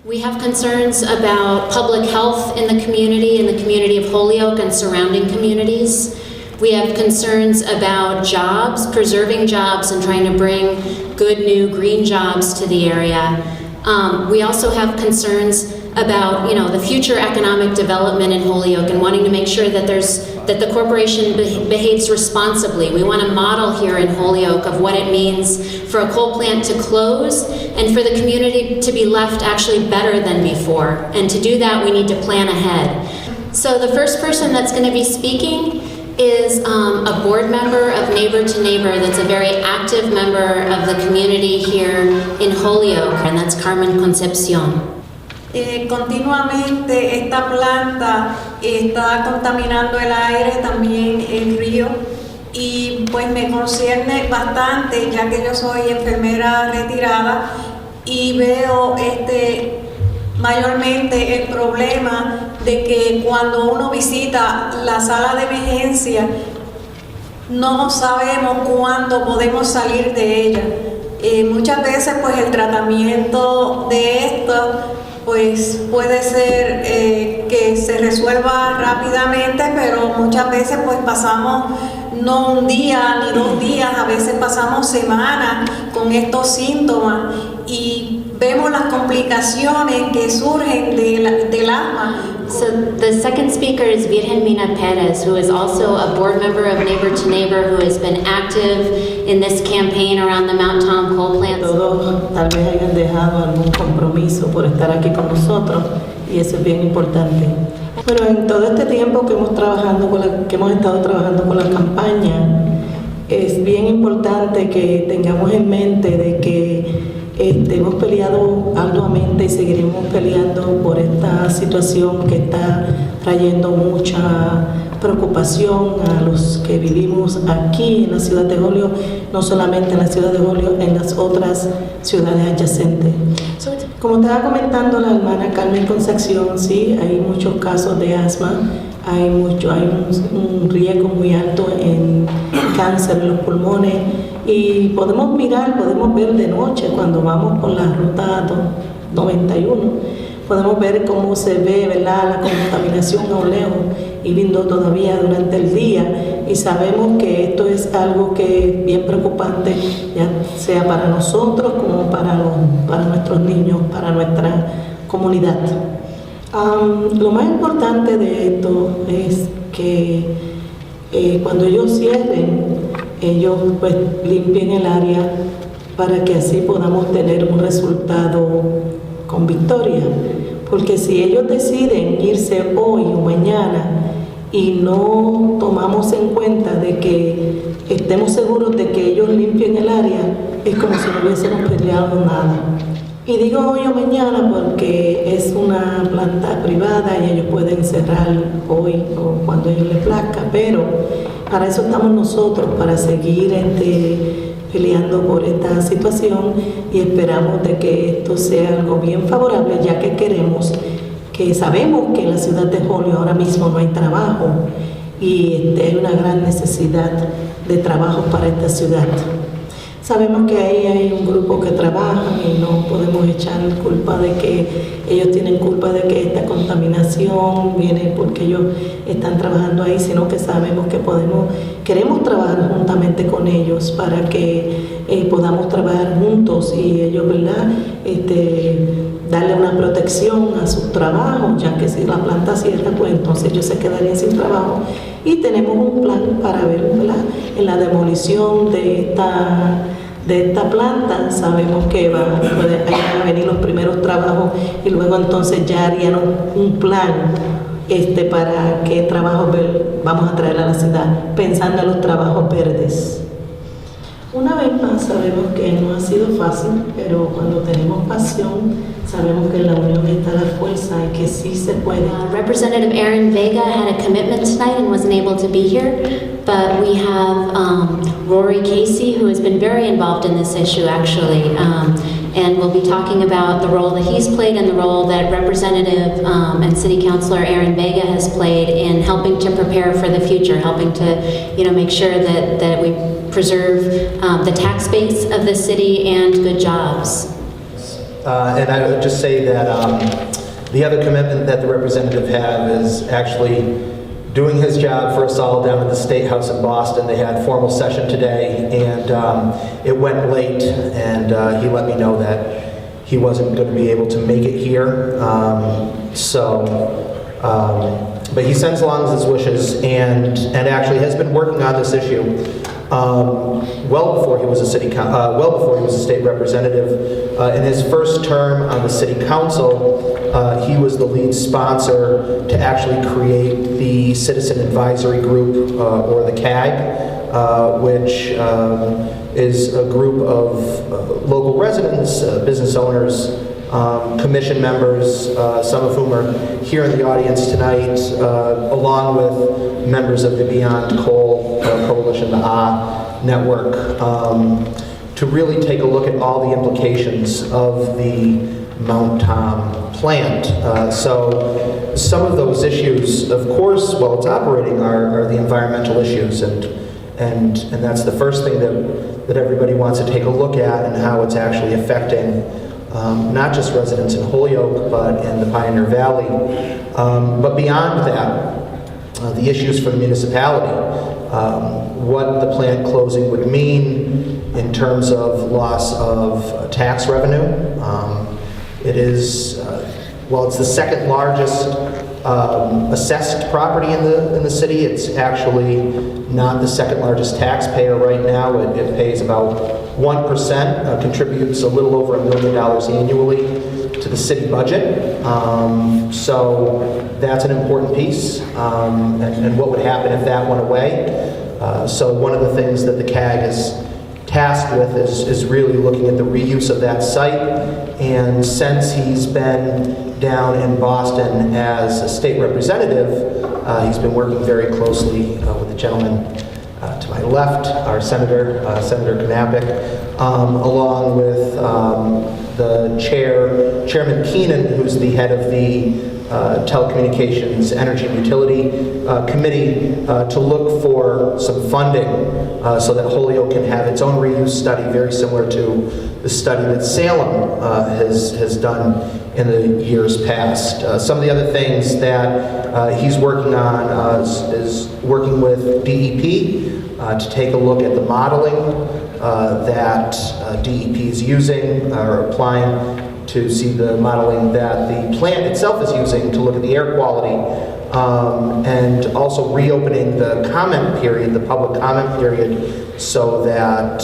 We have concerns about public health in the community of Holyoke and surrounding communities. We have concerns about jobs, preserving jobs and trying to bring good new green jobs to the area. We also have concerns about, the future economic development in Holyoke and wanting to make sure that the corporation behaves responsibly. We want a model here in Holyoke of what it means for a coal plant to close and for the community to be left actually better than before. And to do that, we need to plan ahead. So the first person that's going to be speaking is a board member of Neighbor to Neighbor that's a very active member of the community here in Holyoke, and that's Carmen Concepcion. Continuamente esta planta está contaminando el aire, también el río, y pues me concierne bastante ya que yo soy enfermera retirada y veo mayormente el problema de que cuando uno visita la sala de emergencia no sabemos cuándo podemos salir de ella. Muchas veces pues el tratamiento de esto pues puede ser que se resuelva rápidamente, pero muchas veces pues pasamos no un día ni 2 días, a veces pasamos semanas con estos síntomas y vemos las complicaciones que surgen del asma. So the second speaker is Virgenmina Perez, who is also a board member of Neighbor to Neighbor, who has been active in this campaign around the Mount Tom coal plants. Todos tal vez hayan dejado algún compromiso por estar aquí con nosotros y eso es bien importante. Pero en todo este tiempo que hemos estado trabajando con la campaña, es bien importante que tengamos en mente de que hemos peleado arduamente y seguiremos peleando por esta situación que está trayendo mucha preocupación a los que vivimos aquí en la ciudad de Holyoke, no solamente en la ciudad de Holyoke, en las otras ciudades adyacentes. Como estaba comentando la hermana Carmen Concepción, sí, hay muchos casos de asma, hay un riesgo muy alto en cáncer en los pulmones y podemos ver de noche cuando vamos por la ruta 91, podemos ver cómo se ve, ¿verdad?, la contaminación a lo lejos y viendo todavía durante el día y sabemos que esto es algo que es bien preocupante, ya sea para nosotros como para nuestros niños, para nuestra comunidad. Lo más importante de esto es que cuando ellos cierren, ellos pues limpien el área para que así podamos tener un resultado con victoria. Porque si ellos deciden irse hoy o mañana y no tomamos en cuenta de que estemos seguros de que ellos limpien el área, es como si no hubiésemos peleado nada. Y digo hoy o mañana porque es una planta privada y ellos pueden cerrar hoy o cuando a ellos les plazca, pero para eso estamos nosotros, para seguir peleando por esta situación y esperamos de que esto sea algo bien favorable, ya que sabemos que en la ciudad de Holyoke ahora mismo no hay trabajo y hay una gran necesidad de trabajo para esta ciudad. Sabemos que ahí hay un grupo que trabaja y no podemos echar culpa de que ellos tienen culpa de que esta contaminación viene porque ellos están trabajando ahí, sino que sabemos que queremos trabajar juntamente con ellos para que podamos trabajar juntos y ellos, ¿verdad?, darle una protección a su trabajo, ya que si la planta cierra, pues entonces ellos se quedarían sin trabajo. Y tenemos un plan para ver, ¿verdad?, en la demolición de esta planta. Sabemos que van a venir los primeros trabajos y luego entonces ya harían un plan para qué trabajos vamos a traer a la ciudad, pensando en los trabajos verdes. Una vez más, sabemos que no ha sido fácil, pero cuando tenemos pasión, sabemos que en la unión está la fuerza y que sí se puede. Representative Aaron Vega had a commitment tonight and wasn't able to be here, but we have Rory Casey, who has been very involved in this issue, actually, and we'll be talking about the role that he's played and the role that Representative and City Councilor Aaron Vega has played in helping to prepare for the future, helping to, make sure that we preserve the tax base of the city and good jobs. And I would just say that the other commitment that the representative had is actually doing his job for us all down at the State House in Boston. They had formal session today, and it went late, and he let me know that he wasn't going to be able to make it here. But he sends along his wishes, and actually has been working on this issue well before he was a state representative. In his first term on the city council, he was the lead sponsor to actually create the Citizen Advisory Group, or the CAG, which is a group of local residents, business owners, commission members, some of whom are here in the audience tonight, along with members of the Beyond Coal Coalition, the network, to really take a look at all the implications of the Mount Tom plant. So some of those issues, of course, while it's operating, are the environmental issues, and that's the first thing that everybody wants to take a look at, and how it's actually affecting not just residents in Holyoke, but in the Pioneer Valley. But beyond that, the issues for the municipality, what the plant closing would mean in terms of loss of tax revenue. It is, well, it's the second largest assessed property in the city. It's actually not the second largest taxpayer right now. It pays about 1%, contributes a little over $1 million annually to the city budget. So that's an important piece. And what would happen if that went away? So one of the things that the CAG is tasked with is really looking at the reuse of that site. And since he's been down in Boston as a state representative, he's been working very closely with the gentleman to my left, our Senator Knappich, along with the Chairman Keenan, who's the head of the Telecommunications, Energy and Utility Committee, to look for some funding so that Holyoke can have its own reuse study, very similar to the study that Salem has done in the years past. Some of the other things that he's working on is working with DEP to take a look at the modeling that DEP is using or applying, to see the modeling that the plant itself is using to look at the air quality, and also reopening the comment period, the public comment period, so that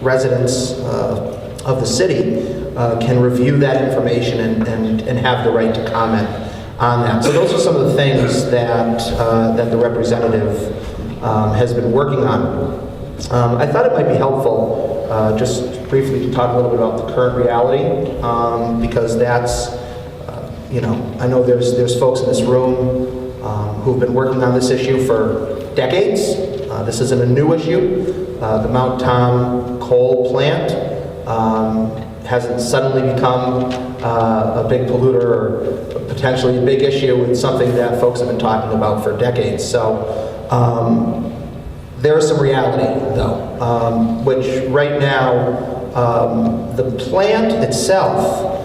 residents of the city can review that information and have the right to comment on that. So those are some of the things that the representative has been working on. I thought it might be helpful just briefly to talk a little bit about the current reality, because that's, I know there's folks in this room who've been working on this issue for decades. This isn't a new issue. The Mount Tom coal plant hasn't suddenly become a big polluter or potentially a big issue. It's something that folks have been talking about for decades. So there is some reality, though, which right now, the plant itself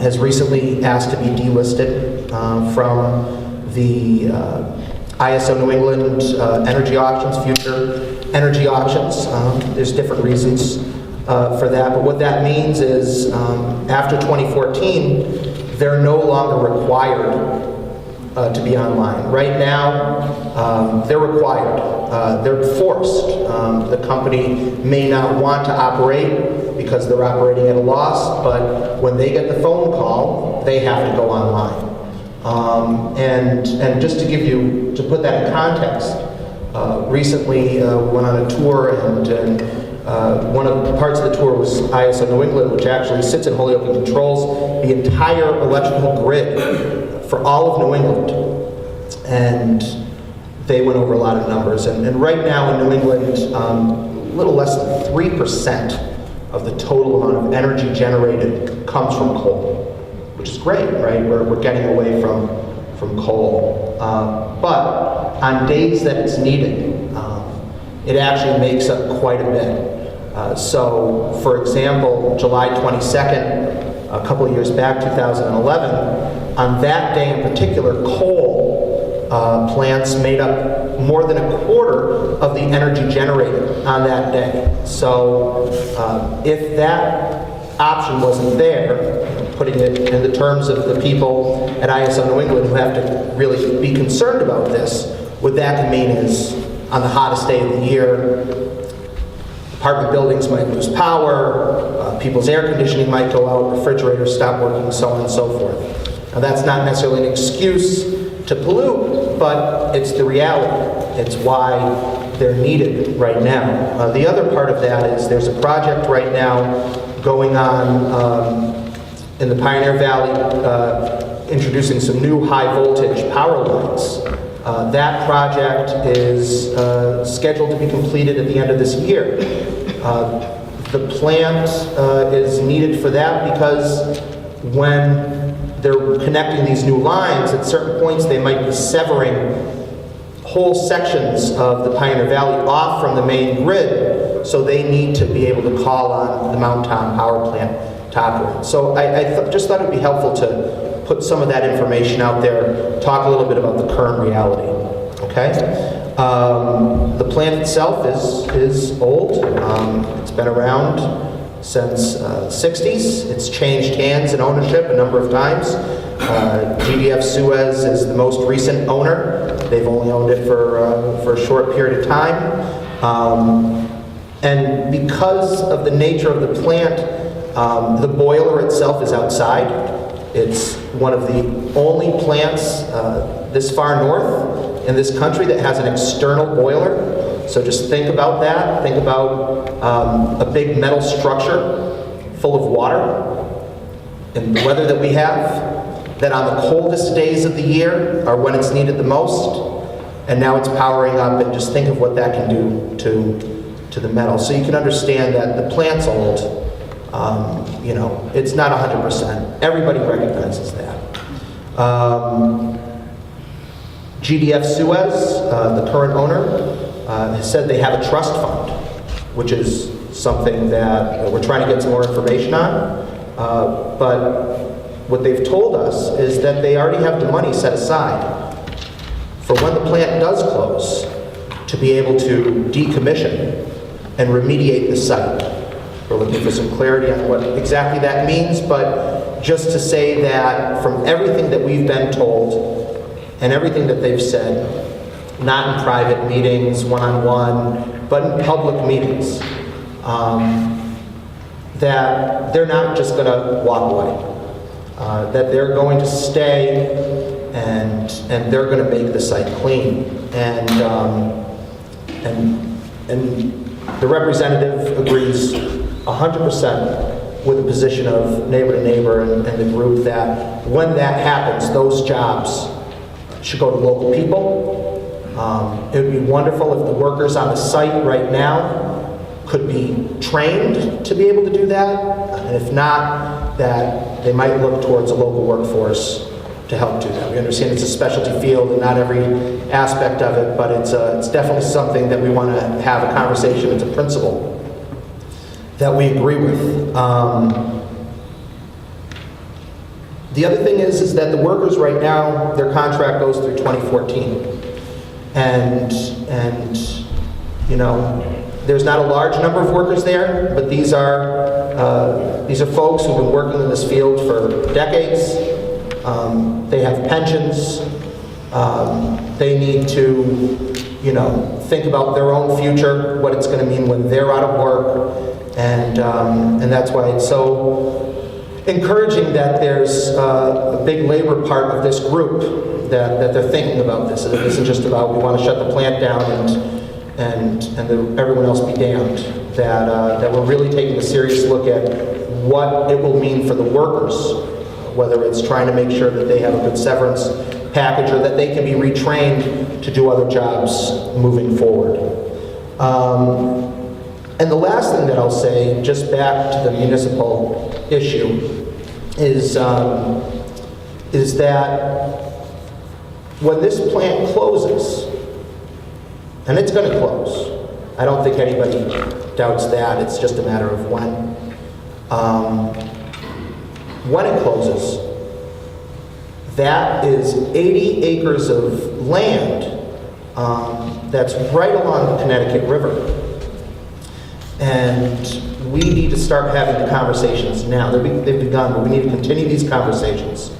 has recently asked to be delisted from the ISO New England energy auctions, future energy auctions. There's different reasons for that, but what that means is after 2014, they're no longer required to be online. Right now, they're required. They're forced. The company may not want to operate because they're operating at a loss, but when they get the phone call, they have to go online. And just to put that in context, recently we went on a tour, and one of the parts of the tour was ISO New England, which actually sits in Holyoke and controls the entire electrical grid for all of New England. And they went over a lot of numbers. And right now in New England, a little less than 3% of the total amount of energy generated comes from coal, which is great, right? We're getting away from coal. But on days that it's needed, it actually makes up quite a bit. So, for example, July 22nd, a couple of years back, 2011. On that day in particular, coal plants made up more than a quarter of the energy generated on that day. So if that option wasn't there, putting it in the terms of the people at ISO New England who have to really be concerned about this, what that can mean is on the hottest day of the year, apartment buildings might lose power, people's air conditioning might go out, refrigerators stop working, so on and so forth. Now that's not necessarily an excuse to pollute, but it's the reality. It's why they're needed right now. The other part of that is there's a project right now going on in the Pioneer Valley introducing some new high voltage power lines. That project is scheduled to be completed at the end of this year. The plant is needed for that because when they're connecting these new lines, at certain points they might be severing whole sections of the Pioneer Valley off from the main grid, so they need to be able to call on the Mountain Tom Power Plant to operate. So I just thought it would be helpful to put some of that information out there, talk a little bit about the current reality, okay? The plant itself is old. It's been around since the 60s. It's changed hands and ownership a number of times. GDF Suez is the most recent owner. They've only owned it for a short period of time. And because of the nature of the plant, the boiler itself is outside. It's one of the only plants this far north in this country that has an external boiler. So just think about that. Think about a big metal structure full of water and the weather that we have, that on the coldest days of the year are when it's needed the most, and now it's powering up, and just think of what that can do to the metal. So you can understand that the plant's old. You know, it's not 100%. Everybody recognizes that. GDF Suez, the current owner, has said they have a trust fund, which is something that we're trying to get some more information on. But what they've told us is that they already have the money set aside for when the plant does close to be able to decommission and remediate the site. We're looking for some clarity on what exactly that means, but just to say that from everything that we've been told and everything that they've said, not in private meetings, one-on-one, but in public meetings, that they're not just going to walk away, that they're going to stay and they're going to make the site clean. And the representative agrees 100% with the position of Neighbor to Neighbor and the group that when that happens, those jobs should go to local people. It would be wonderful if the workers on the site right now could be trained to be able to do that, and if not, that they might look towards a local workforce to help do that. We understand it's a specialty field and not every aspect of it, but it's definitely something that we want to have a conversation. It's a principle that we agree with. The other thing is that the workers right now, their contract goes through 2014. And you know, there's not a large number of workers there, but these are folks who've been working in this field for decades. They have pensions. They need to, you know, think about their own future, what it's going to mean when they're out of work, and that's why it's so encouraging that there's a big labor part of this group that they're thinking about this. It isn't just about we want to shut the plant down and everyone else be damned. That we're really taking a serious look at what it will mean for the workers, whether it's trying to make sure that they have a good severance package or that they can be retrained to do other jobs moving forward. And the last thing that I'll say, just back to the municipal issue, is that when this plant closes, and it's going to close, I don't think anybody doubts that, it's just a matter of when, when it closes, that is 80 acres of land that's right along the Connecticut River. And we need to start having the conversations now. They've begun, but we need to continue these conversations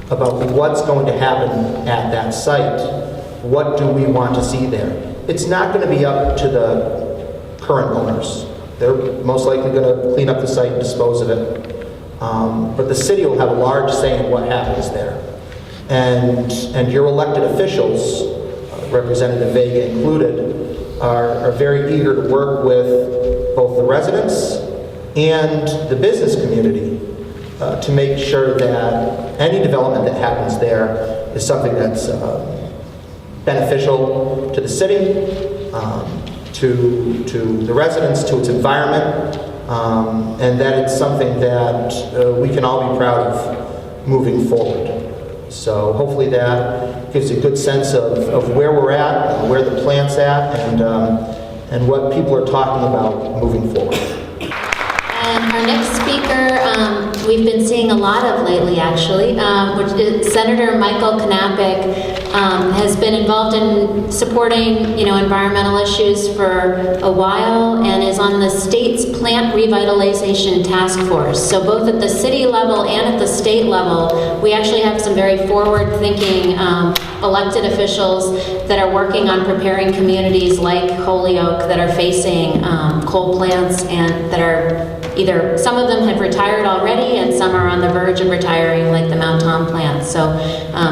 about what's going to happen at that site. What do we want to see there? It's not going to be up to the current owners. They're most likely going to clean up the site and dispose of it. But the city will have a large say in what happens there. And your elected officials, Representative Vega included, are very eager to work with both the residents and the business community to make sure that any development that happens there is something that's beneficial to the city, to the residents, to its environment, and that it's something that we can all be proud of moving forward. So hopefully that gives you a good sense of where we're at, where the plant's at, and what people are talking about moving forward. And our next speaker, we've been seeing a lot of lately, actually, which is Senator Michael Knappich. Has been involved in supporting, environmental issues for a while and is on the state's plant revitalization task force. So both at the city level and at the state level, we actually have some very forward-thinking elected officials that are working on preparing communities like Holyoke that are facing coal plants and that are either, some of them have retired already and some are on the verge of retiring, like the Mount Tom plant. So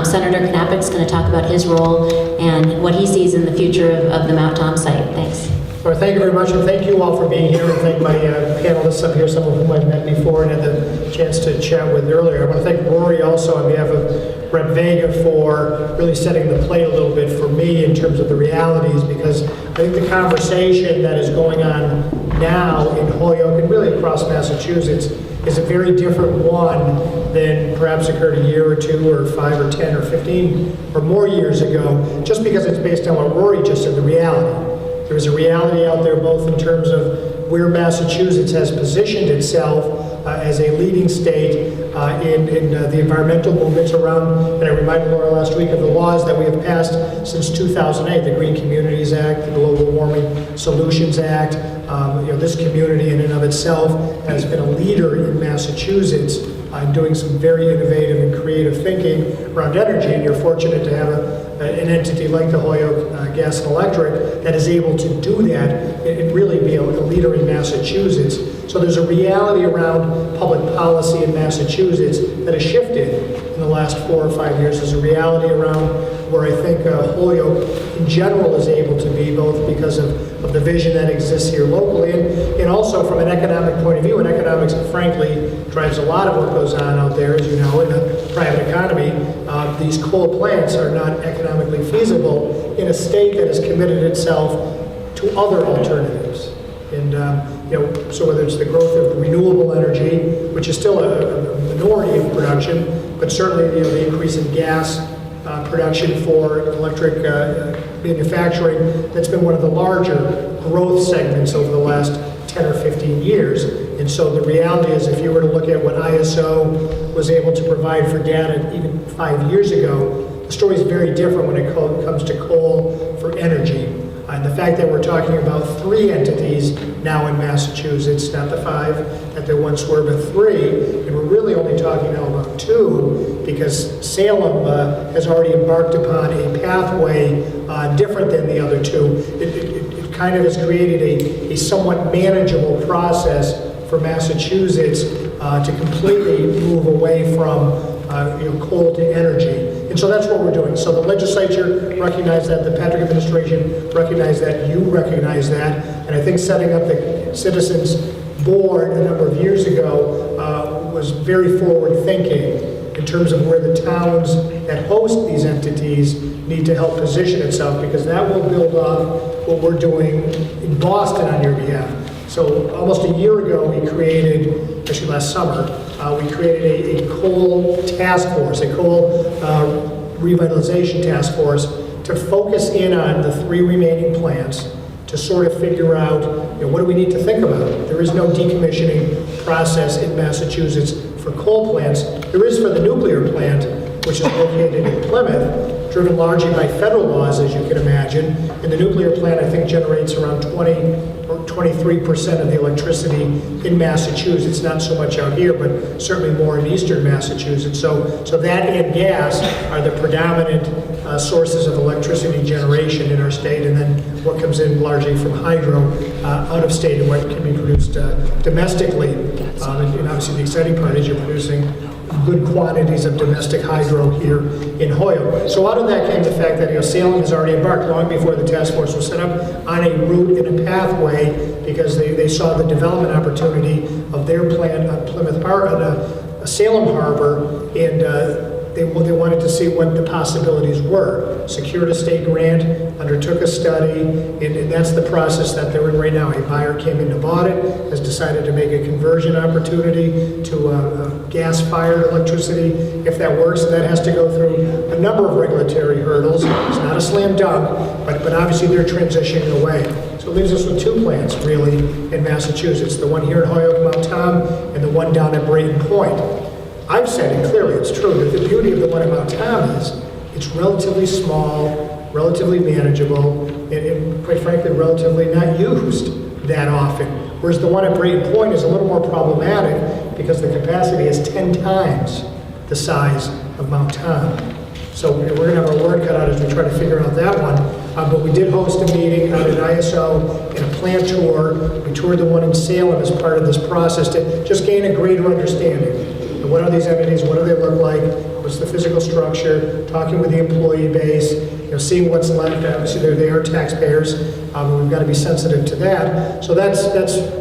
Senator Knappich's going to talk about his role and what he sees in the future of the Mount Tom site. Thanks. Well, thank you very much, and thank you all for being here, and thank my panelists up here, some of whom I've met before and had the chance to chat with earlier. I want to thank Rory also on behalf of Rep. Vega for really setting the plate a little bit for me in terms of the realities, because I think the conversation that is going on now in Holyoke and really across Massachusetts is a very different one than perhaps occurred a year or two or 5 or 10 or 15 or more years ago, just because it's based on what Rory just said, the reality. There is a reality out there both in terms of where Massachusetts has positioned itself as a leading state in the environmental movements around, and I reminded Laura last week of the laws that we have passed since 2008, the Green Communities Act, the Global Warming Solutions Act. This community in and of itself has been a leader in Massachusetts in doing some very innovative and creative thinking around energy, and you're fortunate to have an entity like the Holyoke Gas and Electric that is able to do that and really be a leader in Massachusetts. So there's a reality around public policy in Massachusetts that has shifted in the last 4 or 5 years. There's a reality around where I think Holyoke in general is able to be, both because of the vision that exists here locally and also from an economic point of view. And economics, frankly, drives a lot of what goes on out there, as you know, in the private economy. These coal plants are not economically feasible in a state that has committed itself to other alternatives. And so whether it's the growth of renewable energy, which is still a minority of production, but certainly the increase in gas production for electric manufacturing, that's been one of the larger growth segments over the last 10 or 15 years. And so the reality is, if you were to look at what ISO was able to provide for data even 5 years ago, the story is very different when it comes to coal for energy. And the fact that we're talking about 3 entities now in Massachusetts, not the 5 that there once were, but 3, and we're really only talking now about 2, because Salem has already embarked upon a pathway different than the other 2. It kind of has created a somewhat manageable process for Massachusetts to completely move away from coal to energy. And so that's what we're doing. So the legislature recognized that, the Patrick administration recognized that, you recognize that, and I think setting up the Citizens Board a number of years ago was very forward thinking in terms of where the towns that host these entities need to help position itself, because that will build off what we're doing in Boston on your behalf. So almost a year ago, we created, actually last summer, we created a coal task force, a coal revitalization task force, to focus in on the 3 remaining plants to sort of figure out, what do we need to think about? There is no decommissioning process in Massachusetts for coal plants. There is for the nuclear plant, which is located in Plymouth, driven largely by federal laws, as you can imagine. And the nuclear plant, I think, generates around 20 or 23% of the electricity in Massachusetts, not so much out here, but certainly more in eastern Massachusetts. So that and gas are the predominant sources of electricity generation in our state, and then what comes in largely from hydro out of state and what can be produced domestically. And obviously the exciting part is you're producing good quantities of domestic hydro here in Hoyoke. So out of that came the fact that Salem has already embarked long before the task force was set up on a route and a pathway, because they saw the development opportunity of their plant on Plymouth Harbor, Salem Harbor, and they wanted to see what the possibilities were. Secured a state grant, undertook a study, and that's the process that they're in right now. A buyer came in and bought it, has decided to make a conversion opportunity to gas-fired electricity. If that works, that has to go through a number of regulatory hurdles. It's not a slam dunk, but obviously they're transitioning away. So it leaves us with two plants, really, in Massachusetts. The one here in Hoyoke, Mount Tom, and the one down at Brayton Point. I've said it clearly, it's true, that the beauty of the one at Mount Tom is it's relatively small, relatively manageable, and quite frankly, relatively not used that often. Whereas the one at Brayton Point is a little more problematic because the capacity is 10 times the size of Mount Tom. So we're going to have our work cut out as we try to figure out that one. But we did host a meeting out at ISO and a plant tour. We toured the one in Salem as part of this process to just gain a greater understanding. And what are these entities? What do they look like? What's the physical structure? Talking with the employee base, seeing what's left. Obviously, they are taxpayers. We've got to be sensitive to that. So that's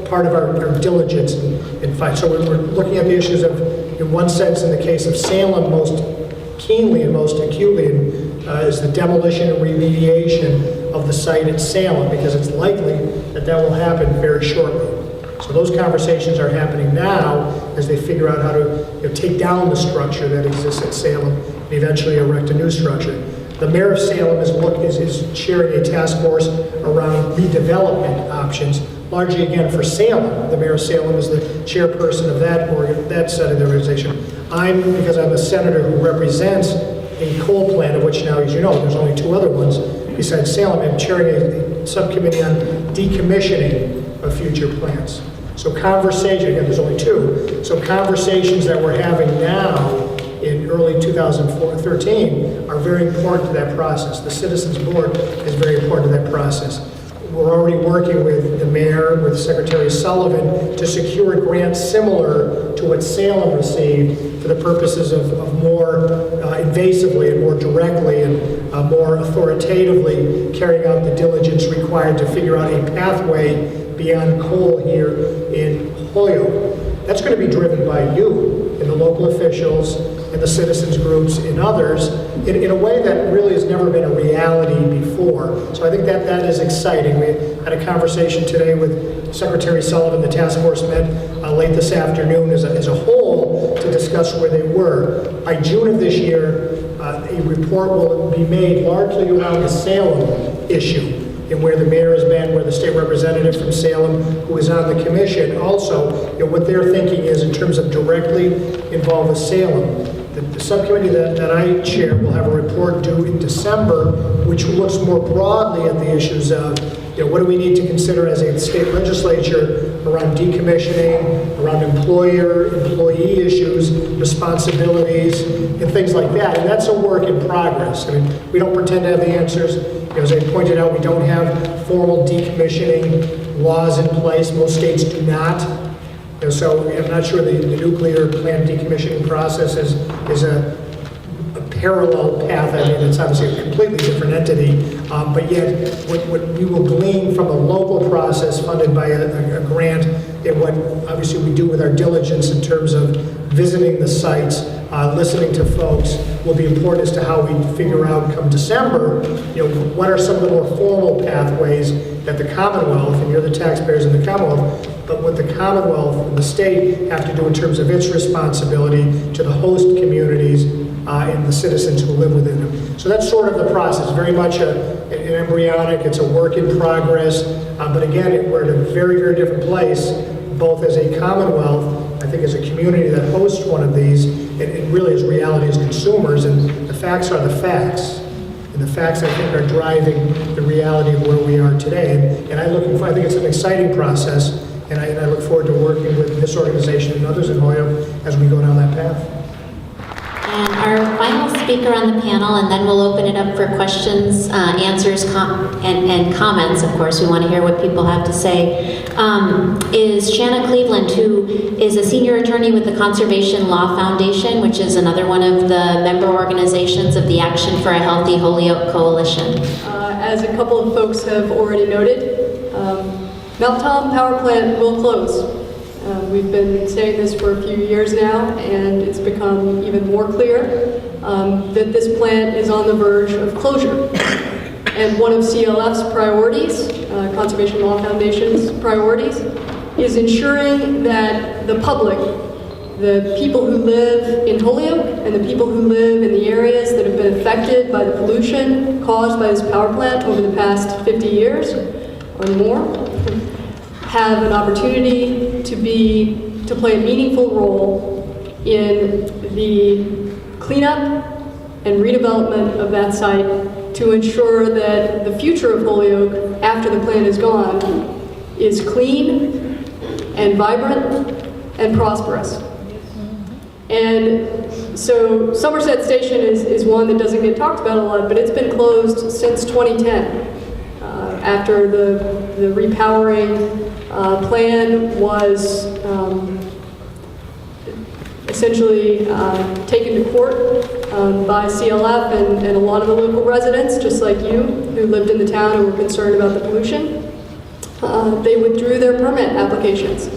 part of our diligence and fight. So we're looking at the issues of, in one sense, in the case of Salem, most keenly and most acutely, is the demolition and remediation of the site at Salem, because it's likely that will happen very shortly. So those conversations are happening now as they figure out how to take down the structure that exists at Salem and eventually erect a new structure. The mayor of Salem is chairing a task force around redevelopment options, largely again for Salem. The mayor of Salem is the chairperson of that side of the organization. Because I'm a senator who represents a coal plant, of which now, as you know, there's only two other ones besides Salem. I'm chairing a subcommittee on decommissioning of future plants. So again, there's only two. So conversations that we're having now in early 2013 are very important to that process. The Citizens Board is very important to that process. We're already working with the mayor, with Secretary Sullivan, to secure grants similar to what Salem received for the purposes of more invasively and more directly and more authoritatively carrying out the diligence required to figure out a pathway beyond coal here in Hoyoke. That's going to be driven by you and the local officials and the citizens groups and others in a way that really has never been a reality before. So I think that is exciting. We had a conversation today with Secretary Sullivan. The task force met late this afternoon as a whole to discuss where they were. By June of this year, a report will be made largely around the Salem issue, and where the mayor has been, where the state representative from Salem, who is on the commission, also, what they're thinking is in terms of directly involved with Salem. The subcommittee that I chair will have a report due in December, which looks more broadly at the issues of, what do we need to consider as a state legislature around decommissioning, around employee issues, responsibilities, and things like that. And that's a work in progress. I mean, we don't pretend to have the answers. As I pointed out, we don't have formal decommissioning laws in place. Most states do not. So I'm not sure the nuclear plant decommissioning process is a parallel path. I mean, it's obviously a completely different entity, but yet what we will glean from a local process funded by a grant, and what obviously we do with our diligence in terms of visiting the sites, listening to folks, will be important as to how we figure out come December, what are some of the more formal pathways that the Commonwealth, and you're the taxpayers in the Commonwealth, but what the Commonwealth and the state have to do in terms of its responsibility to the host communities and the citizens who live within them. So that's sort of the process, very much an embryonic, it's a work in progress, but again, we're in a very, very different place, both as a Commonwealth I think as a community that hosts one of these, it really is reality as consumers, and the facts are the facts. And the facts, I think, are driving the reality of where we are today. And I think it's an exciting process, and I look forward to working with this organization and others in Holyoke as we go down that path. And our final speaker on the panel, and then we'll open it up for questions, answers, and comments. Of course, we want to hear what people have to say, is Shanna Cleveland, who is a senior attorney with the Conservation Law Foundation, which is another one of the member organizations of the Action for a Healthy Holyoke Coalition. As a couple of folks have already noted, Mount Tom Power Plant will close. We've been saying this for a few years now, and it's become even more clear that this plant is on the verge of closure. And one of CLF's priorities, Conservation Law Foundation's priorities, is ensuring that the public, the people who live in Holyoke and the people who live in the areas that have been affected by the pollution caused by this power plant over the past 50 years or more, have an opportunity to play a meaningful role in the cleanup and redevelopment of that site to ensure that the future of Holyoke after the plant is gone is clean and vibrant and prosperous. And so Somerset Station is one that doesn't get talked about a lot, but it's been closed since 2010 after the repowering plan was essentially taken to court by CLF and a lot of the local residents, just like you, who lived in the town and were concerned about the pollution. They withdrew their permit applications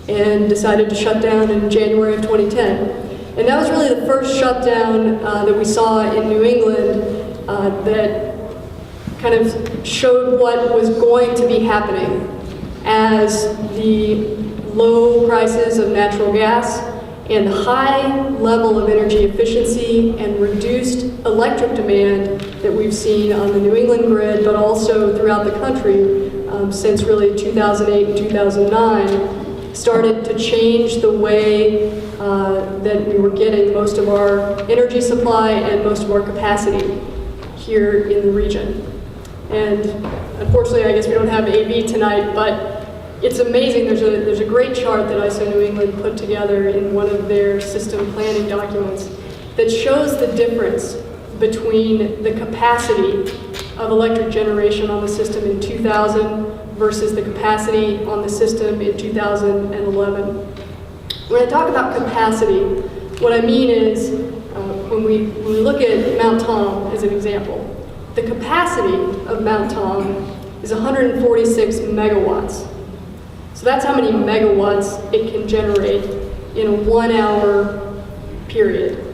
and decided to shut down in January of 2010. And that was really the first shutdown that we saw in New England that kind of showed what was going to be happening as the low prices of natural gas and the high level of energy efficiency and reduced electric demand that we've seen on the New England grid, but also throughout the country since really 2008 and 2009, started to change the way that we were getting most of our energy supply and most of our capacity here in the region. And unfortunately, I guess we don't have AV tonight, but it's amazing. There's a great chart that ISO New England put together in one of their system planning documents that shows the difference between the capacity of electric generation on the system in 2000 versus the capacity on the system in 2011. When I talk about capacity, what I mean is when we look at Mount Tom as an example, the capacity of Mount Tom is 146 megawatts. So that's how many megawatts it can generate in a 1 hour period.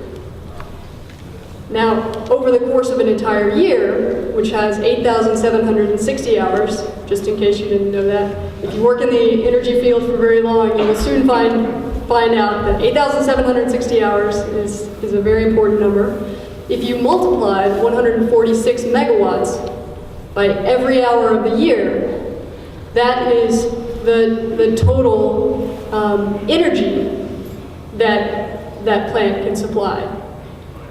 Now, over the course of an entire year, which has 8,760 hours, just in case you didn't know that, if you work in the energy field for very long, you will soon find out that 8,760 hours is a very important number. If you multiply 146 megawatts by every hour of the year, that is the total energy that plant can supply.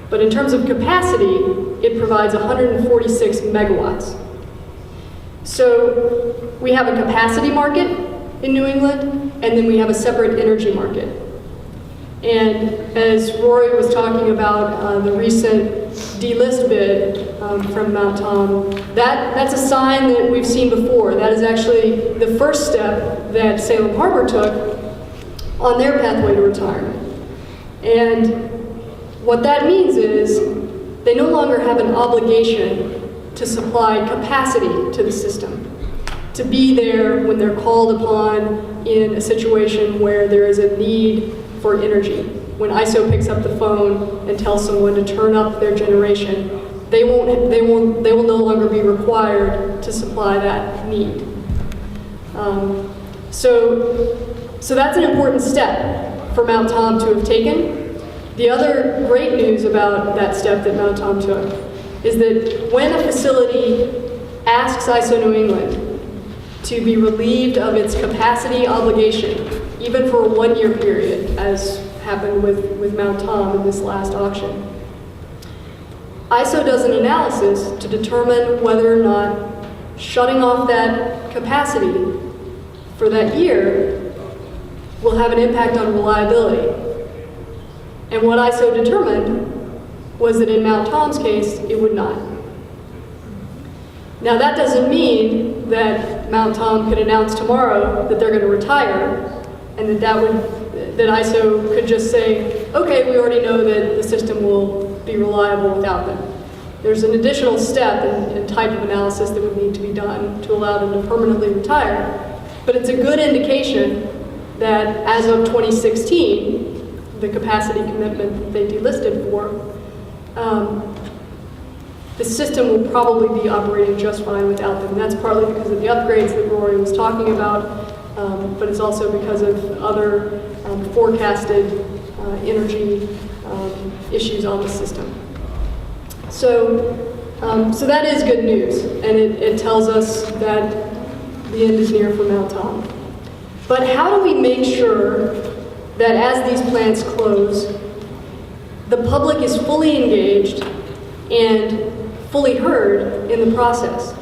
But in terms of capacity, it provides 146 megawatts. So we have a capacity market in New England, and then we have a separate energy market. And as Rory was talking about the recent delist bid from Mount Tom, that's a sign that we've seen before. That is actually the first step that Salem Harbor took on their pathway to retirement. And what that means is they no longer have an obligation to supply capacity to the system, to be there when they're called upon in a situation where there is a need for energy. When ISO picks up the phone and tells someone to turn up their generation, they will no longer be required to supply that need. So that's an important step for Mount Tom to have taken. The other great news about that step that Mount Tom took is that when a facility asks ISO New England to be relieved of its capacity obligation, even for a one-year period, as happened with Mount Tom in this last auction. ISO does an analysis to determine whether or not shutting off that capacity for that year will have an impact on reliability. And what ISO determined was that in Mount Tom's case, it would not. Now that doesn't mean that Mount Tom could announce tomorrow that they're going to retire, and that ISO could just say, okay, we already know that the system will be reliable without them. There's an additional step and type of analysis that would need to be done to allow them to permanently retire. But it's a good indication that as of 2016, the capacity commitment that they delisted for, the system will probably be operating just fine without them. And that's partly because of the upgrades that Rory was talking about, but it's also because of other forecasted energy issues on the system. So that is good news, and it tells us that the end is near for Mount Tom. But how do we make sure that as these plants close, the public is fully engaged and fully heard in the process?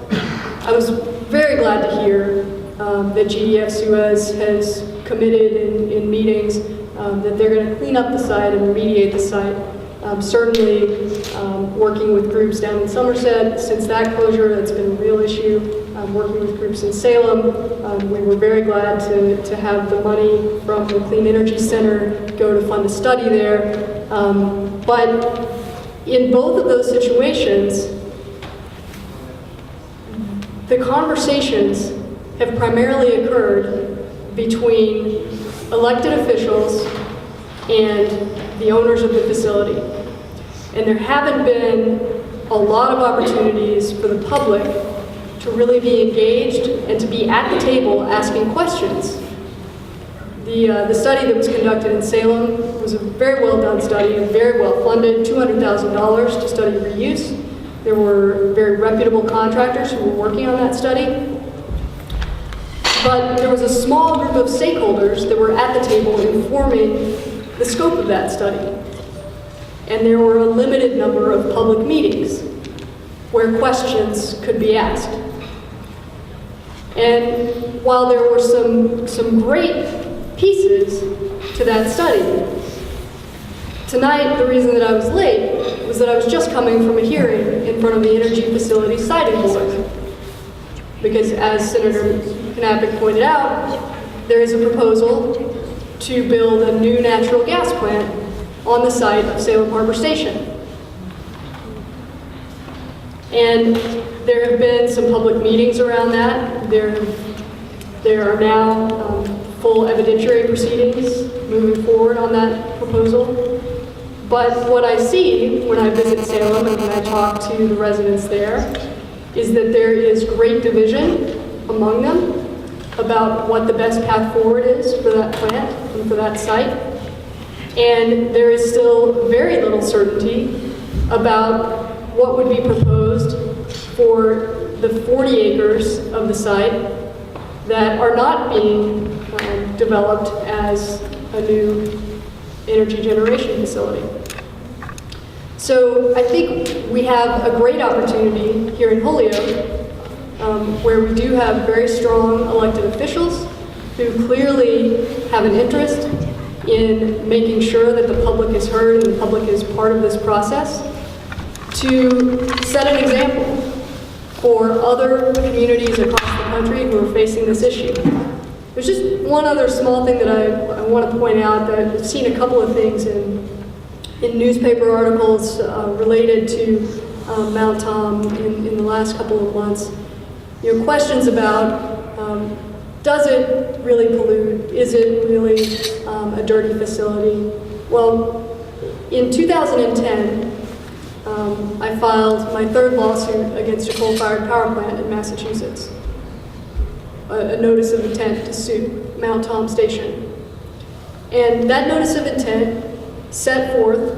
I was very glad to hear that GDF Suez has committed in meetings that they're going to clean up the site and remediate the site. Certainly working with groups down in Somerset since that closure, that's been a real issue. Working with groups in Salem, we were very glad to have the money from the Clean Energy Center go to fund a study there. But in both of those situations, the conversations have primarily occurred between elected officials and the owners of the facility. And there haven't been a lot of opportunities for the public to really be engaged and to be at the table asking questions. The study that was conducted in Salem was a very well done study and very well funded, $200,000 to study reuse. There were very reputable contractors who were working on that study. But there was a small group of stakeholders that were at the table informing the scope of that study. And there were a limited number of public meetings where questions could be asked. And while there were some great pieces to that study, tonight the reason that I was late was that I was just coming from a hearing in front of the Energy Facilities Siting Board. Because as Senator Knappich pointed out, there is a proposal to build a new natural gas plant on the site of Salem Harbor Station. And there have been some public meetings around that. There are now full evidentiary proceedings moving forward on that proposal. But what I see when I visit Salem and when I talk to the residents there is that there is great division among them about what the best path forward is for that plant and for that site. And there is still very little certainty about what would be proposed for the 40 acres of the site that are not being developed as a new energy generation facility. So I think we have a great opportunity here in Holyoke where we do have very strong elected officials who clearly have an interest in making sure that the public is heard and the public is part of this process, to set an example for other communities across the country who are facing this issue. There's just one other small thing that I want to point out, that I've seen a couple of things in newspaper articles related to Mount Tom in the last couple of months. You know, questions about does it really pollute? Is it really a dirty facility? Well, in 2010, I filed my third lawsuit against a coal-fired power plant in Massachusetts, a notice of intent to sue Mount Tom Station. And that notice of intent set forth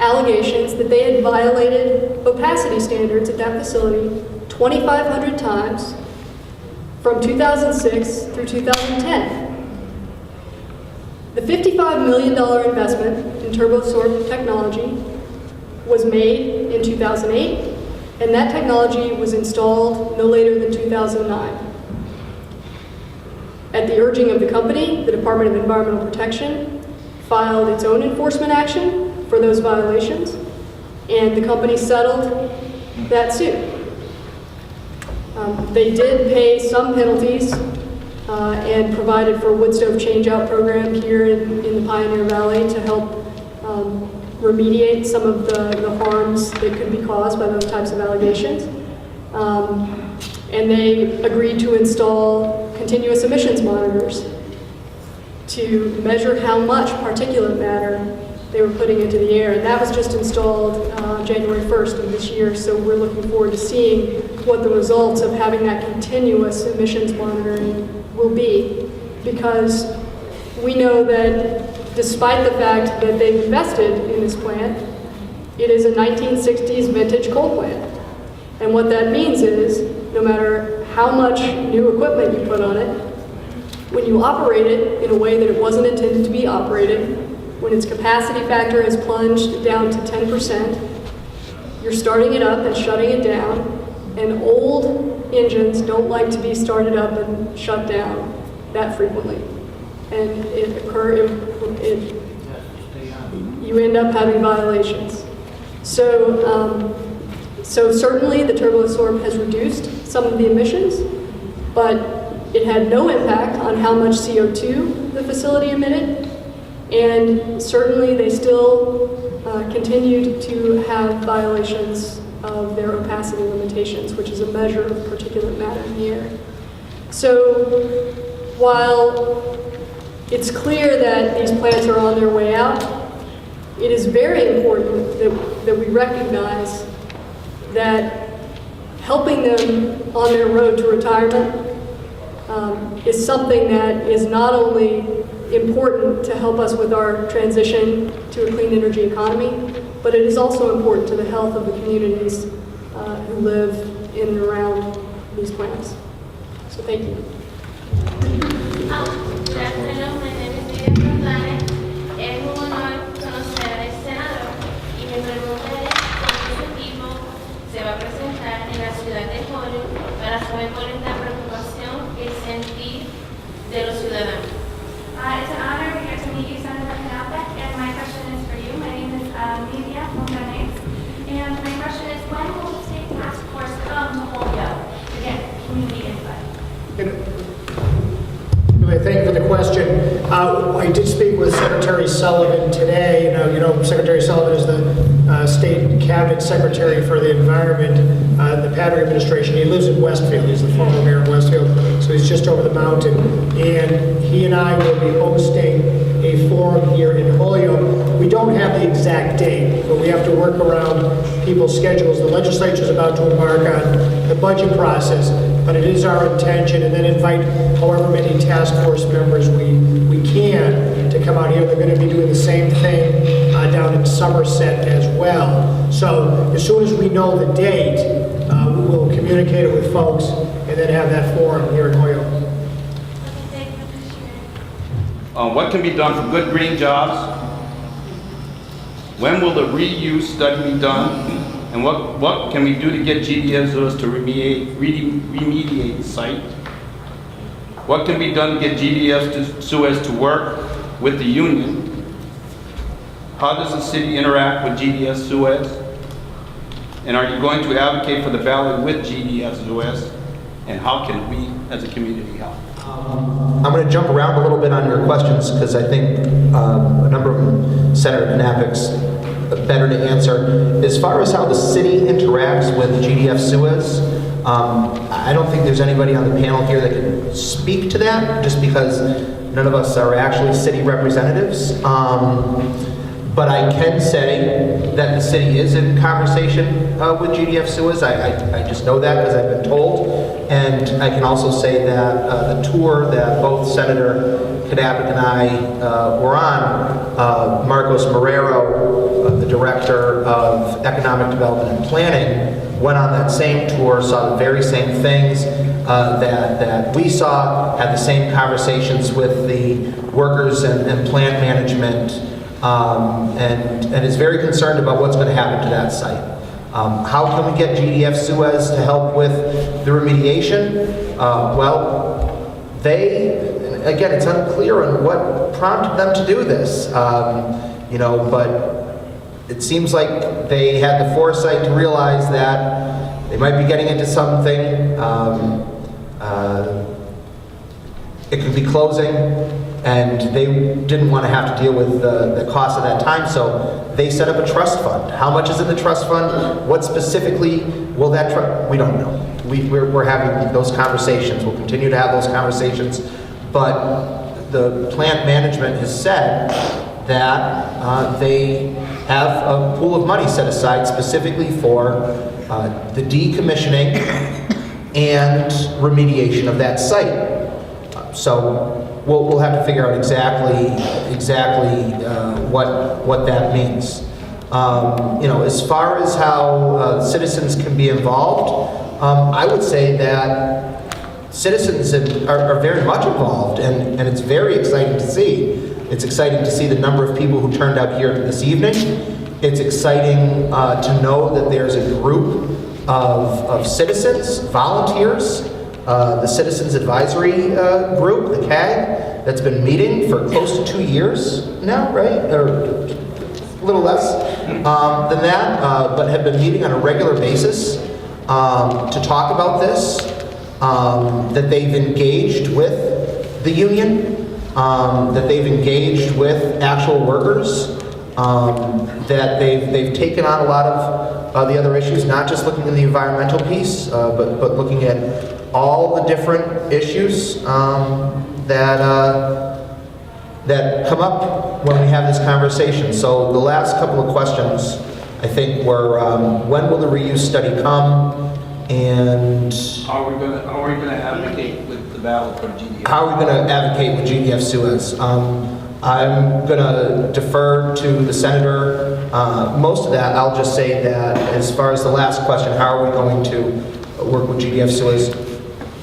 allegations that they had violated opacity standards at that facility 2,500 times from 2006 through 2010. The $55 million investment in TurboSorb technology was made in 2008, and that technology was installed no later than 2009. At the urging of the company, the Department of Environmental Protection filed its own enforcement action for those violations, and the company settled that suit. They did pay some penalties and provided for a wood stove change-out program here in the Pioneer Valley to help remediate some of the harms that could be caused by those types of allegations. And they agreed to install continuous emissions monitors to measure how much particulate matter they were putting into the air. And that was just installed January 1st of this year, so we're looking forward to seeing what the results of having that continuous emissions monitoring will be, because we know that despite the fact that they've invested in this plant, it is a 1960s vintage coal plant. And what that means is, no matter how much new equipment you put on it, when you operate it in a way that it wasn't intended to be operated, when its capacity factor has plunged down to 10%, you're starting it up and shutting it down, and old engines don't like to be started up and shut down that frequently. And you end up having violations. So certainly the TurboSorb has reduced some of the emissions, but it had no impact on how much CO2 the facility emitted, and certainly they still continued to have violations of their opacity limitations, which is a measure of particulate matter in the air. So while it's clear that these plants are on their way out, it is very important that we recognize that helping them on their road to retirement is something that is not only important to help us with our transition to a clean energy economy, but it is also important to the health of the communities who live in and around these plants. So thank you. Good afternoon, my name is Lidia Fontane. Es un honor conocer al senador y mi pregunta es cómo ese tipo se va a presentar en la ciudad de Holyoke para saber cuál es la preocupación y el sentir de los ciudadanos. It's an honor to get to meet you, Senator Knapek, and my question is for you. My name is Lidia Fontane, and my question is, when will the state task force come to Holyoke to get community input? Thank you for the question. I did speak with Secretary Sullivan today. You know, Secretary Sullivan is the state cabinet secretary for the environment, the Patrick administration. He lives in Westfield. He's the former mayor of Westfield, so he's just over the mountain. And he and I will be hosting a forum here in Holyoke. We don't have the exact date, but we have to work around people's schedules. The legislature is about to embark on the budget process, but it is our intention, and then invite however many task force members we can to come out here. They're going to be doing the same thing down in Somerset as well. So as soon as we know the date, we will communicate it with folks and then have that forum here in Holyoke. What can be done for good green jobs? When will the reuse study be done? And what can we do to get GDS to remediate the site? What can be done to get GDS to Suez to work with the union? How does the city interact with GDS Suez? And are you going to advocate for the valley with GDS Suez? And how can we as a community help? I'm going to jump around a little bit on your questions because I think a number of them, Senator Knapek's better to answer. As far as how the city interacts with GDF Suez, I don't think there's anybody on the panel here that can speak to that, just because none of us are actually city representatives. But I can say that the city is in conversation with GDF Suez. I just know that because I've been told. And I can also say that the tour that both Senator Knapek and I were on, Marcos Marrero, the Director of Economic Development and Planning, went on that same tour, saw the very same things that we saw, had the same conversations with the workers and plant management, and is very concerned about what's going to happen to that site. How can we get GDF Suez to help with the remediation? Well, again, it's unclear on what prompted them to do this, but it seems like they had the foresight to realize that they might be getting into something. It could be closing, and they didn't want to have to deal with the cost of that time, so they set up a trust fund. How much is in the trust fund? What specifically will that trust? We don't know. We're having those conversations. We'll continue to have those conversations, but the plant management has said that they have a pool of money set aside specifically for the decommissioning and remediation of that site. So we'll have to figure out exactly what that means. As far as how citizens can be involved, I would say that citizens are very much involved, and it's very exciting to see. It's exciting to see the number of people who turned out here this evening. It's exciting to know that there's a group of citizens, volunteers, the Citizens Advisory Group, the CAG, that's been meeting for close to 2 years now, right? Or a little less than that, but have been meeting on a regular basis to talk about this, that they've engaged with the union, that they've engaged with actual workers, that they've taken on a lot of the other issues, not just looking at the environmental piece, but looking at all the different issues that come up when we have this conversation. So the last couple of questions, I think, were when will the reuse study come, and How are we going to advocate with the ballot for GDF? how are we going to advocate with GDF Suez? I'm going to defer to the senator. Most of that, I'll just say that as far as the last question, how are we going to work with GDF Suez?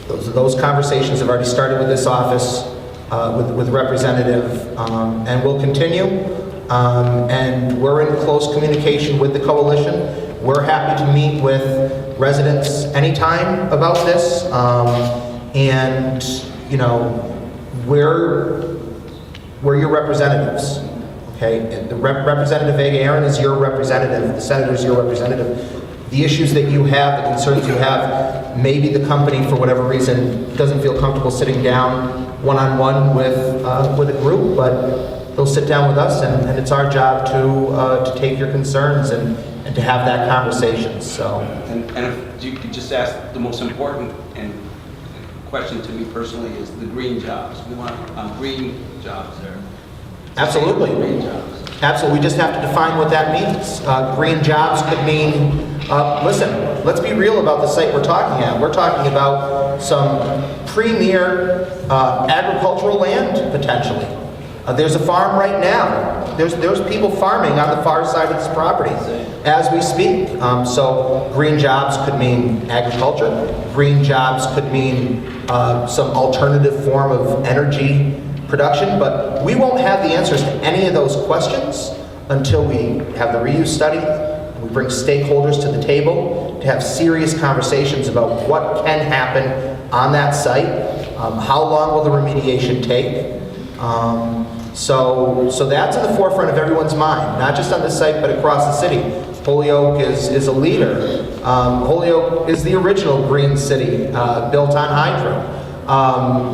Those conversations have already started with this office, with representative, and will continue. And we're in close communication with the coalition. We're happy to meet with residents anytime about this. And, we're your representatives, okay? The Representative Vega Aaron is your representative. The senator is your representative. The issues that you have, the concerns you have, maybe the company, for whatever reason, doesn't feel comfortable sitting down one-on-one with a group, but they'll sit down with us, and it's our job to take your concerns and to have that conversation. So, And if you could just ask the most important question to me personally is the green jobs. We want green jobs there. absolutely. Green jobs. Absolutely, we just have to define what that means. Green jobs could mean, listen, let's be real about the site we're talking at. We're talking about some premier agricultural land, potentially. There's a farm right now. There's people farming on the far side of this property as we speak. So green jobs could mean agriculture. Green jobs could mean some alternative form of energy production, but we won't have the answers to any of those questions until we have the reuse study. We bring stakeholders to the table to have serious conversations about what can happen on that site. How long will the remediation take? So that's in the forefront of everyone's mind, not just on this site, but across the city. Holyoke is a leader. Holyoke is the original green city built on hydro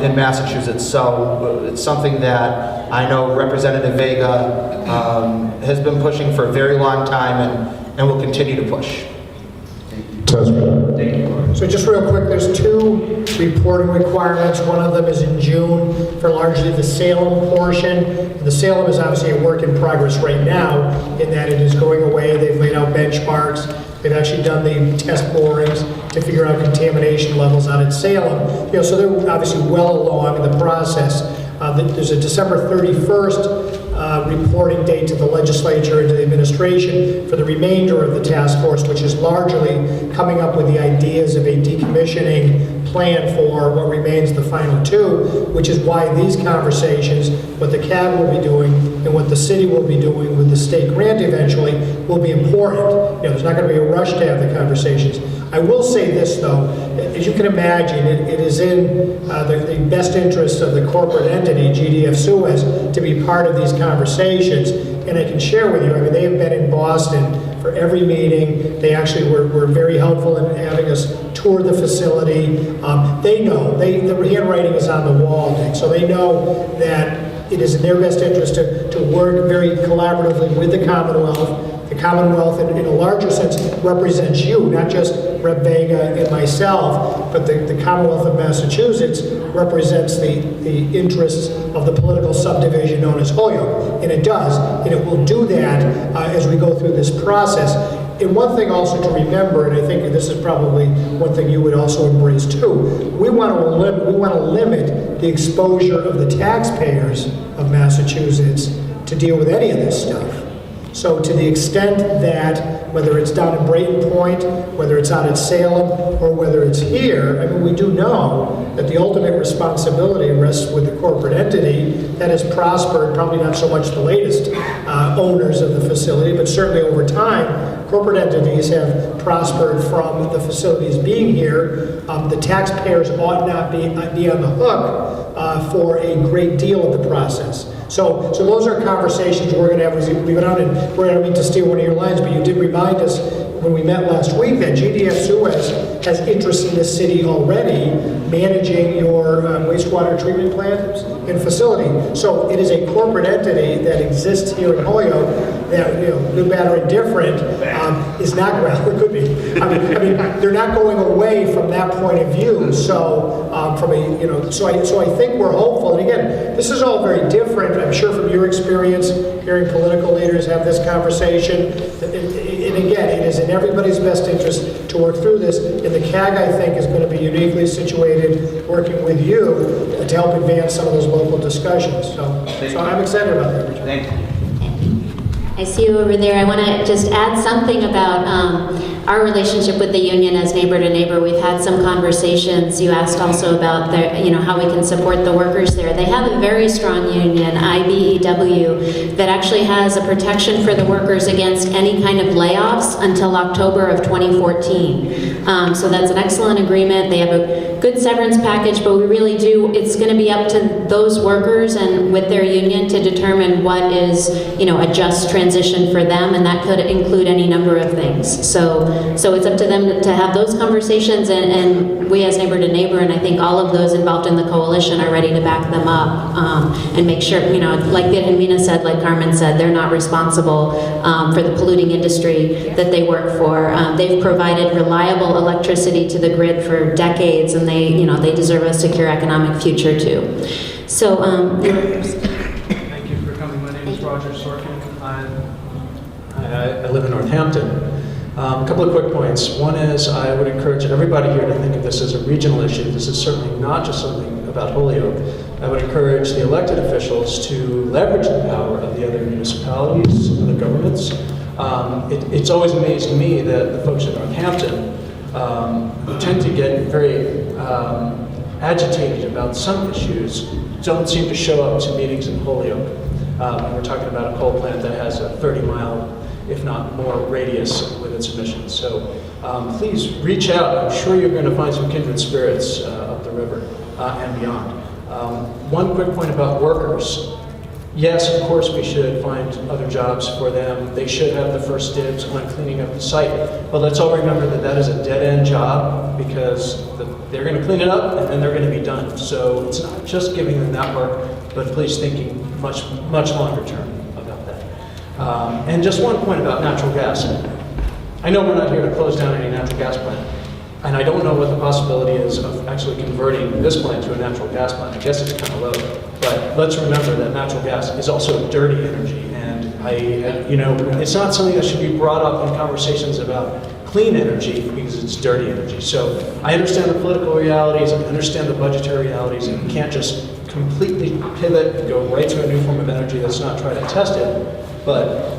in Massachusetts. So it's something that I know Representative Vega has been pushing for a very long time and will continue to push. So just real quick, there's 2 reporting requirements. One of them is in June for largely the Salem portion. The Salem is obviously a work in progress right now in that it is going away. They've laid out benchmarks. They've actually done the test borings to figure out contamination levels out at Salem. So they're obviously well along in the process. There's a December 31st reporting date to the legislature and to the administration for the remainder of the task force, which is largely coming up with the ideas of a decommissioning plan for what remains the final two, which is why these conversations, what the CAG will be doing and what the city will be doing with the state grant eventually, will be important. You know, there's not going to be a rush to have the conversations. I will say this, though, as you can imagine, it is in the best interest of the corporate entity, GDF Suez, to be part of these conversations. And I can share with you, I mean, they have been in Boston for every meeting. They actually were very helpful in having us tour the facility. They know, the handwriting is on the wall, Dick, so they know that it is in their best interest to work very collaboratively with the Commonwealth. The Commonwealth, in a larger sense, represents you, not just Rep. Vega and myself, but the Commonwealth of Massachusetts represents the interests of the political subdivision known as Holyoke. And it does, and it will do that as we go through this process. And one thing also to remember, and I think this is probably one thing you would also embrace too, we want to limit the exposure of the taxpayers of Massachusetts to deal with any of this stuff. So to the extent that, whether it's down in Brayton Point, whether it's out at Salem, or whether it's here, I mean, we do know that the ultimate responsibility rests with the corporate entity that has prospered, probably not so much the latest owners of the facility, but certainly over time, corporate entities have prospered from the facilities being here. The taxpayers ought not be on the hook for a great deal of the process. So those are conversations we're going to have as we go down, and we're going to mean to steal one of your lines, but you did remind us when we met last week that GDF Suez has interest in this city already, managing your wastewater treatment plant and facility. So it is a corporate entity that exists here in Holyoke that, you know, good, bad, or indifferent, is not, well, it could be. I mean, they're not going away from that point of view. So so I think we're hopeful. And again, this is all very different. I'm sure from your experience, hearing political leaders have this conversation. And again, it is in everybody's best interest to work through this. And the CAG, I think, is going to be uniquely situated working with you to help advance some of those local discussions. So I'm excited about that, Richard. Thank you. I see you over there. I want to just add something about our relationship with the union as neighbor to neighbor. We've had some conversations. You asked also about how we can support the workers there. They have a very strong union, IBEW, that actually has a protection for the workers against any kind of layoffs until October of 2014. So that's an excellent agreement. They have a good severance package, but we really do, it's going to be up to those workers and with their union to determine what is, a just transition for them, and that could include any number of things. So it's up to them to have those conversations, and we as neighbor to neighbor, and I think all of those involved in the coalition are ready to back them up and make sure, like Vilhelmina said, like Carmen said, they're not responsible for the polluting industry that they work for. They've provided reliable electricity to the grid for decades, and they deserve a secure economic future too. So, Thank you for coming. My name is Roger Sorkin. I live in Northampton. A couple of quick points. One is I would encourage everybody here to think of this as a regional issue. This is certainly not just something about Holyoke. I would encourage the elected officials to leverage the power of the other municipalities and the governments. It's always amazed me that the folks in Northampton who tend to get very agitated about some issues don't seem to show up to meetings in Holyoke. We're talking about a coal plant that has a 30-mile, if not more, radius with its emissions. So please reach out. I'm sure you're going to find some kindred spirits up the river and beyond. One quick point about workers. Yes, of course, we should find other jobs for them. They should have the first dibs on cleaning up the site. But let's all remember that that is a dead-end job because they're going to clean it up and then they're going to be done. So it's not just giving them that work, but please thinking much, much longer term about that. And just one point about natural gas. I know we're not here to close down any natural gas plant. And I don't know what the possibility is of actually converting this plant to a natural gas plant. I guess it's kind of low. But let's remember that natural gas is also dirty energy. And it's not something that should be brought up in conversations about clean energy because it's dirty energy. So I understand the political realities, I understand the budgetary realities, and you can't just completely pivot and go right to a new form of energy that's not tried and tested. But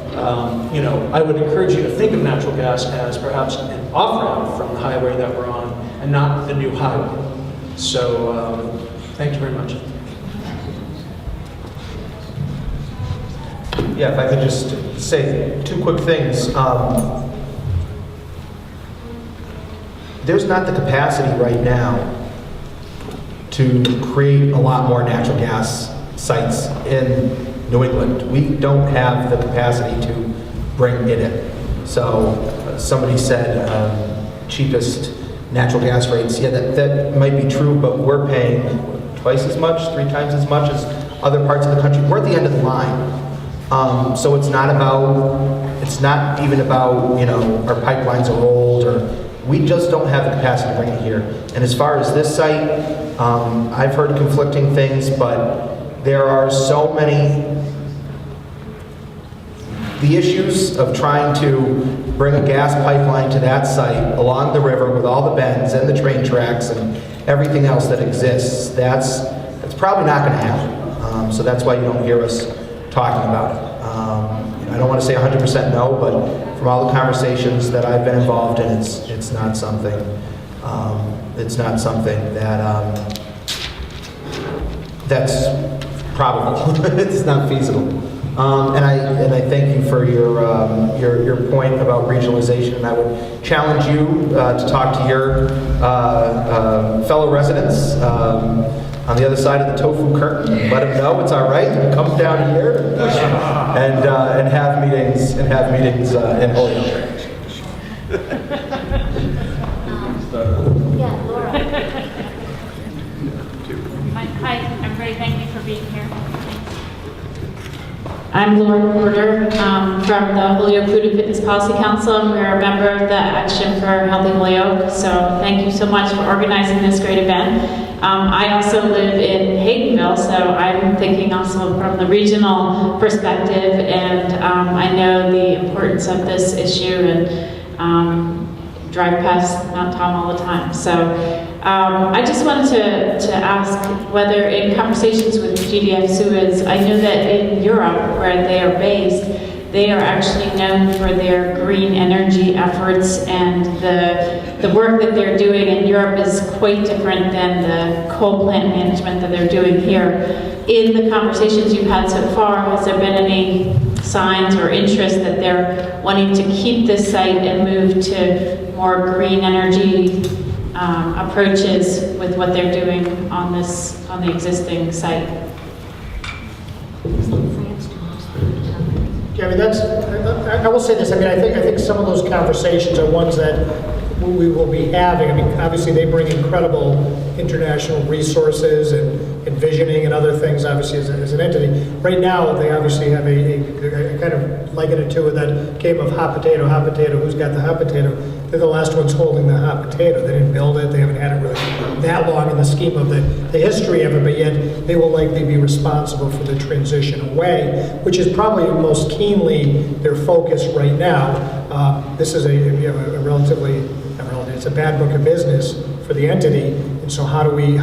you know, I would encourage you to think of natural gas as perhaps an off-ramp from the highway that we're on, and not the new highway. So thank you very much. Yeah, if I could just say two quick things. There's not the capacity right now to create a lot more natural gas sites in New England. We don't have the capacity to bring it in. So somebody said cheapest natural gas rates. Yeah, that might be true, but we're paying twice as much, 3 times as much as other parts of the country. We're at the end of the line. So it's not even about, you know, our pipelines are old, or we just don't have the capacity to bring it here. And as far as this site, I've heard conflicting things, but there are so many, the issues of trying to bring a gas pipeline to that site along the river with all the bends and the train tracks and everything else that exists, that's probably not going to happen. So that's why you don't hear us talking about it. I don't want to say 100% no, but from all the conversations that I've been involved in, it's not something that that's probable. It's not feasible. And I thank you for your point about regionalization, and I would challenge you to talk to your fellow residents on the other side of the tofu curtain, and let them know it's all right, and come down here and have meetings in Holyoke. Yeah, Laura. Hi, I'm very thank you for being here. I'm Laura Porter from the Holyoke Food and Fitness Policy Council, and we're a member of the Action for Healthy Holyoke. So thank you so much for organizing this great event. I also live in Haydenville, so I'm thinking also from the regional perspective, and I know the importance of this issue, and drive past Mount Tom all the time. So I just wanted to ask whether in conversations with GDF Suez, I know that in Europe, where they are based, they are actually known for their green energy efforts, and the work that they're doing in Europe is quite different than the coal plant management that they're doing here. In the conversations you've had so far, has there been any signs or interest that they're wanting to keep this site and move to more green energy approaches with what they're doing on the existing site? Yeah, I mean, I will say this, I mean, I think some of those conversations are ones that we will be having. I mean, obviously they bring incredible international resources and visioning and other things, obviously, as an entity. Right now, they obviously have a kind of liken it to that game of hot potato, who's got the hot potato? They're the last ones holding the hot potato. They didn't build it, they haven't had it really that long in the scheme of the history of it, but yet they will likely be responsible for the transition away, which is probably most keenly their focus right now. This is a relatively, it's a bad book of business for the entity, and so how do we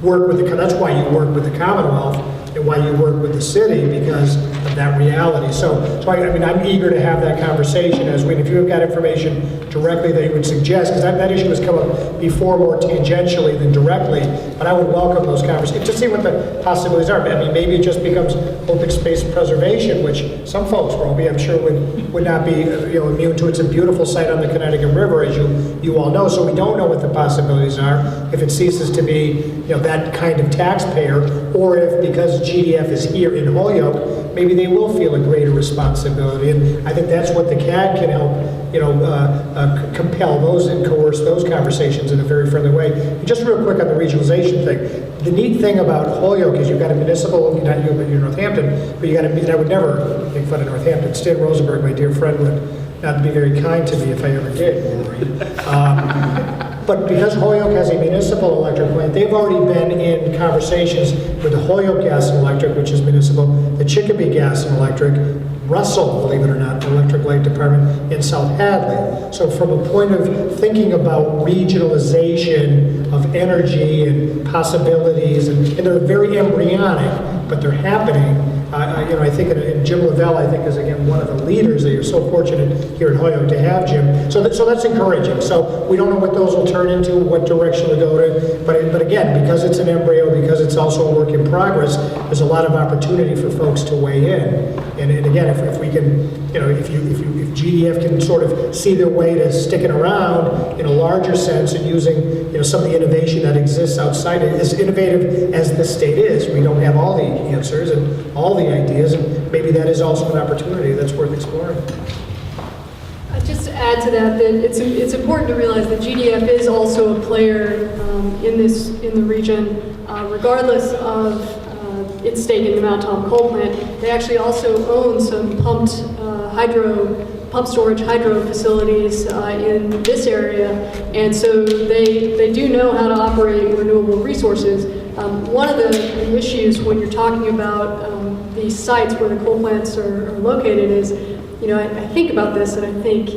work with that's why you work with the Commonwealth and why you work with the city, because of that reality. So I mean, I'm eager to have that conversation if you have got information directly that you would suggest, because that issue has come up before more tangentially than directly, but I would welcome those conversations to see what the possibilities are. I mean, maybe it just becomes open space preservation, which some folks, Roby, I'm sure would not be immune to. It's a beautiful site on the Connecticut River, as you all know, so we don't know what the possibilities are if it ceases to be that kind of taxpayer, or if because GDF is here in Holyoke, maybe they will feel a greater responsibility. And I think that's what the CAD can help, compel those and coerce those conversations in a very friendly way. And just real quick on the regionalization thing, the neat thing about Holyoke is you've got a municipal, not you, but you're Northampton, but you got I would never make fun of Northampton. Stan Rosenberg, my dear friend, would not be very kind to me if I ever did. But because Holyoke has a municipal electric plant, they've already been in conversations with the Holyoke Gas and Electric, which is municipal, the Chicopee Gas and Electric, Russell, believe it or not, Electric Light Department in South Hadley. So from a point of thinking about regionalization of energy and possibilities, and they're very embryonic, but they're happening. I think in Jim Lavelle, I think, is again one of the leaders that you're so fortunate here in Holyoke to have, Jim. So that's encouraging. So we don't know what those will turn into, what direction to go to, but again, because it's an embryo, because it's also a work in progress, there's a lot of opportunity for folks to weigh in. And again, if we can, if GDF can sort of see their way to sticking around in a larger sense and using some of the innovation that exists outside it, as innovative as this state is, we don't have all the answers and all the ideas, and maybe that is also an opportunity that's worth exploring. Just to add to that, it's important to realize that GDF is also a player in the region, regardless of its stake in the Mount Tom coal plant. They actually also own some pump storage hydro facilities in this area, and so they do know how to operate renewable resources. One of the issues when you're talking about these sites where the coal plants are located is, I think about this and I think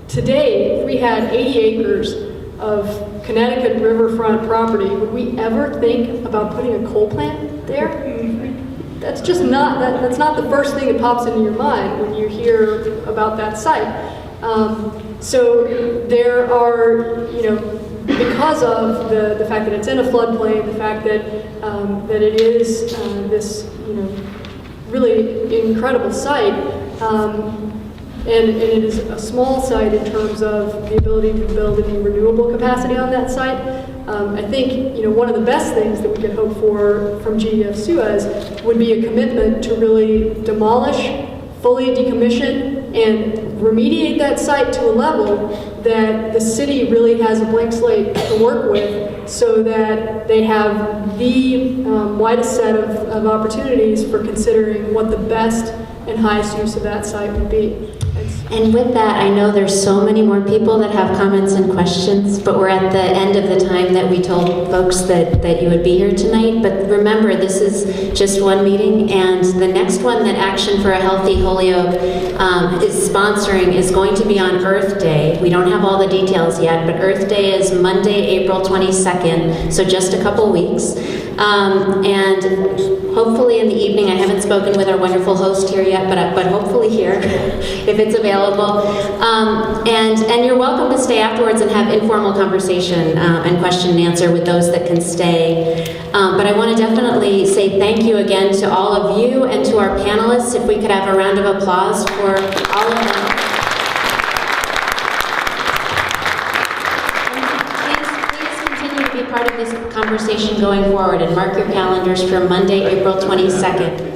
today, if we had 80 acres of Connecticut riverfront property, would we ever think about putting a coal plant there? That's just not, that's not the first thing that pops into your mind when you hear about that site. So there are, because of the fact that it's in a floodplain, the fact that it is this, really incredible site, and it is a small site in terms of the ability to build any renewable capacity on that site. I think one of the best things that we could hope for from GDF Suez would be a commitment to really demolish, fully decommission, and remediate that site to a level that the city really has a blank slate to work with, so that they have the widest set of opportunities for considering what the best and highest use of that site would be. And with that, I know there's so many more people that have comments and questions, but we're at the end of the time that we told folks that you would be here tonight. But remember, this is just one meeting, and the next one that Action for a Healthy Holyoke is sponsoring is going to be on Earth Day. We don't have all the details yet, but Earth Day is Monday, April 22nd, so just a couple weeks. And hopefully in the evening, I haven't spoken with our wonderful host here yet, but hopefully here, if it's available. And you're welcome to stay afterwards and have informal conversation and question and answer with those that can stay. But I want to definitely say thank you again to all of you and to our panelists. If we could have a round of applause for all of them. Part of this conversation going forward, and mark your calendars for Monday, April 22nd.